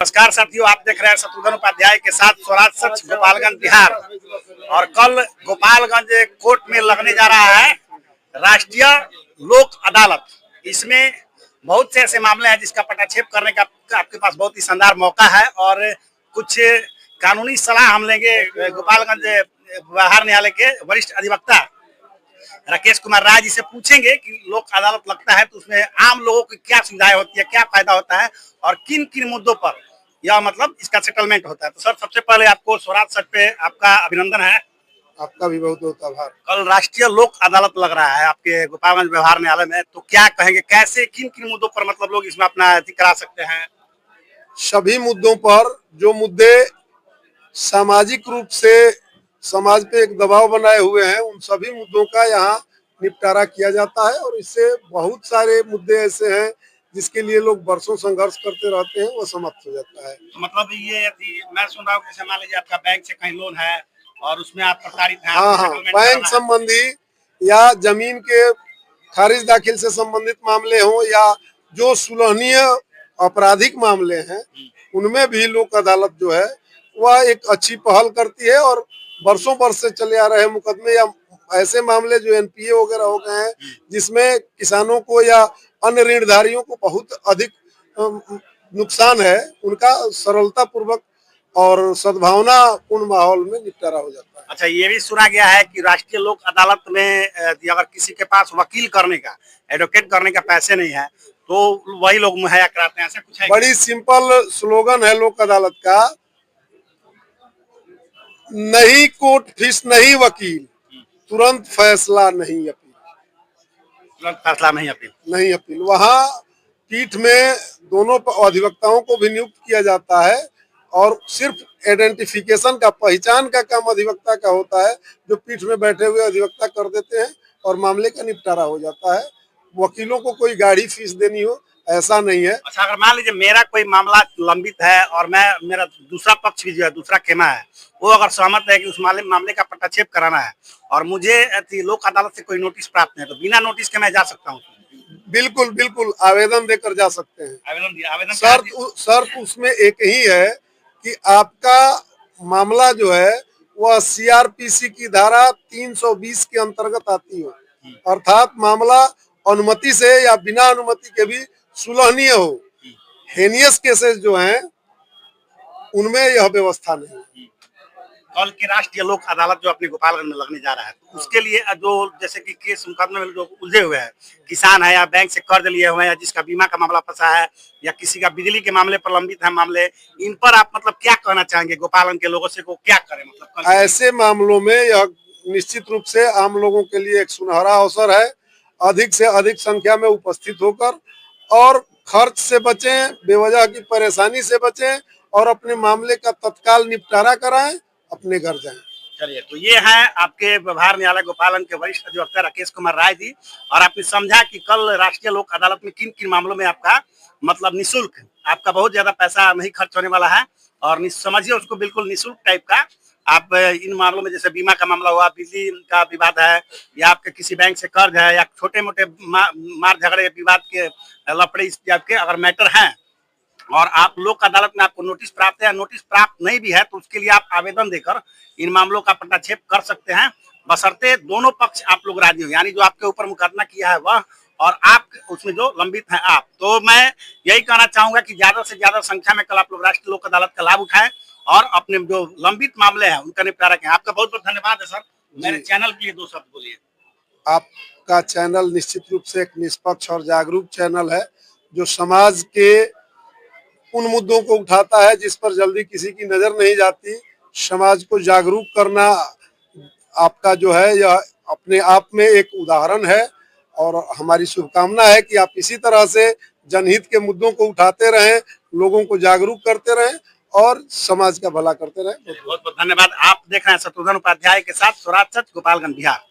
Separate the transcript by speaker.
Speaker 1: नमस्कार साथियों, आप देख रहे हैं शत्रुघ्न उपाध्याय के साथ स्वराज सच गोपालगंज बिहार। और कल गोपालगंज कोर्ट में लगने जा रहा है राष्ट्रीय लोक अदालत। इसमें बहुत से ऐसे मामले हैं जिसका पटाक्षेप करने का आपके पास बहुत ही शानदार मौका है। और कुछ कानूनी सलाह हम लेंगे गोपालगंज बिहार न्यायालय के वरिष्ठ अधिवक्ता राकेश कुमार राय जी से पूछेंगे कि लोक अदालत लगता है तो उसमें आम लोगों की क्या सुविधाएं होती है, क्या फायदा होता है और किन किन मुद्दों पर यह मतलब इसका सेटलमेंट होता है। तो सर, सबसे पहले आपको स्वराज सच पे आपका अभिनंदन है।
Speaker 2: आपका भी बहुत बहुत आभार।
Speaker 1: कल राष्ट्रीय लोक अदालत लग रहा है आपके गोपालगंज व्यवहार न्यायालय में, तो क्या कहेंगे, कैसे किन किन मुद्दों पर मतलब लोग इसमें अपना अति करा सकते हैं?
Speaker 2: सभी मुद्दों पर जो मुद्दे सामाजिक रूप से समाज पे एक दबाव बनाए हुए हैं, उन सभी मुद्दों का यहाँ निपटारा किया जाता है। और इससे बहुत सारे मुद्दे ऐसे हैं जिसके लिए लोग वर्षों संघर्ष करते रहते हैं, वो समाप्त हो जाता है।
Speaker 1: तो मतलब ये मैं सुन रहा हूँ कि मान लीजिए आपका बैंक से कहीं लोन है और उसमें आप प्रताड़ित हैं,
Speaker 2: हाँ, बैंक संबंधी या जमीन के खारिज दाखिल से संबंधित मामले हों या जो सुलहनीय आपराधिक मामले हैं, उनमें भी लोक अदालत जो है वह एक अच्छी पहल करती है। और वर्षों वर्ष से चले आ रहे मुकदमे या ऐसे मामले जो एनपीए वगैरह हो गए हैं, जिसमें किसानों को या अन्य ऋणधारियों को बहुत अधिक नुकसान है, उनका सरलता पूर्वक और सद्भावना पूर्ण माहौल में निपटारा हो जाता है।
Speaker 1: अच्छा, ये भी सुना गया है कि राष्ट्रीय लोक अदालत में अगर किसी के पास वकील करने का, एडवोकेट करने का पैसे नहीं है तो वही लोग मुहैया कराते हैं, ऐसा कुछ है?
Speaker 2: बड़ी सिंपल स्लोगन है लोक अदालत का, नहीं कोर्ट फीस नहीं वकील, तुरंत फैसला नहीं अपील।
Speaker 1: तुरंत फैसला नहीं अपील,
Speaker 2: नहीं अपील। वहाँ पीठ में दोनों अधिवक्ताओं को भी नियुक्त किया जाता है और सिर्फ आइडेंटिफिकेशन का, पहचान का काम अधिवक्ता का होता है, जो पीठ में बैठे हुए अधिवक्ता कर देते हैं और मामले का निपटारा हो जाता है। वकीलों को कोई गाड़ी फीस देनी हो, ऐसा नहीं है।
Speaker 1: अच्छा, अगर मान लीजिए मेरा कोई मामला लंबित है और मेरा दूसरा पक्ष भी जो है, दूसरा खेमा है, वो अगर सहमत है कि उस मामले का पटाक्षेप कराना है और मुझे लोक अदालत से कोई नोटिस प्राप्त है, तो बिना नोटिस के मैं जा सकता हूँ?
Speaker 2: बिल्कुल बिल्कुल, आवेदन देकर जा सकते हैं।
Speaker 1: आवेदन
Speaker 2: शर्त उसमें एक ही है कि आपका मामला जो है वह सीआरपीसी की धारा 320 के अंतर्गत आती हो, अर्थात मामला अनुमति से या बिना अनुमति के भी सुलहनीय हो। हेनियस केसेस जो हैं उनमें यह व्यवस्था नहीं।
Speaker 1: कल की राष्ट्रीय लोक अदालत जो अपने गोपालगंज में लगने जा रहा है, तो उसके लिए जो जैसे कि केस मुकदमे में जो उलझे हुए हैं, किसान है या बैंक से कर्ज लिए हुए हैं या जिसका बीमा का मामला फंसा है या किसी का बिजली के मामले पर लंबित है मामले, इन पर आप मतलब क्या कहना चाहेंगे गोपालगंज के लोगों से को क्या करें? मतलब
Speaker 2: ऐसे मामलों में यह निश्चित रूप से आम लोगों के लिए एक सुनहरा अवसर है। अधिक से अधिक संख्या में उपस्थित होकर और खर्च से बचें, बेवजह की परेशानी से बचें और अपने मामले का तत्काल निपटारा कराएं, अपने घर जाएं।
Speaker 1: चलिए, तो ये है आपके व्यवहार न्यायालय गोपालगंज के वरिष्ठ अधिवक्ता राकेश कुमार राय जी। और आपने समझा कि कल राष्ट्रीय लोक अदालत में किन किन मामलों में आपका मतलब निःशुल्क, आपका बहुत ज्यादा पैसा नहीं खर्च होने वाला है और समझिए उसको बिल्कुल निःशुल्क टाइप का। आप इन मामलों में जैसे बीमा का मामला हुआ, बिजली का विवाद है या आपके किसी बैंक से कर्ज है या छोटे मोटे मार झगड़े विवाद के लफड़े इस टाइप के अगर मैटर हैं और आप लोक अदालत में आपको नोटिस प्राप्त है या नोटिस प्राप्त नहीं भी है, तो उसके लिए आप आवेदन देकर इन मामलों का पटाक्षेप कर सकते हैं, बशर्ते दोनों पक्ष आप लोग राजी हो, यानी जो आपके ऊपर मुकदमा किया है वह और आप उसमें जो लंबित हैं आप। तो मैं यही कहना चाहूंगा कि ज्यादा से ज्यादा संख्या में कल आप लोग राष्ट्रीय लोक अदालत का लाभ उठाएं और अपने जो लंबित मामले हैं उनका निपटारा करें। आपका बहुत बहुत धन्यवाद है सर। मेरे चैनल के लिए दो शब्द बोलिए।
Speaker 2: आपका चैनल निश्चित रूप से एक निष्पक्ष और जागरूक चैनल है, जो समाज के उन मुद्दों को उठाता है जिस पर जल्दी किसी की नजर नहीं जाती। समाज को जागरूक करना आपका जो है यह अपने आप में एक उदाहरण है और हमारी शुभकामना है कि आप इसी तरह से जनहित के मुद्दों को उठाते रहें, लोगों को जागरूक करते रहें और समाज का भला करते रहें।
Speaker 1: बहुत बहुत धन्यवाद। आप देख रहे हैं शत्रुघ्न उपाध्याय के साथ स्वराज सच गोपालगंज बिहार।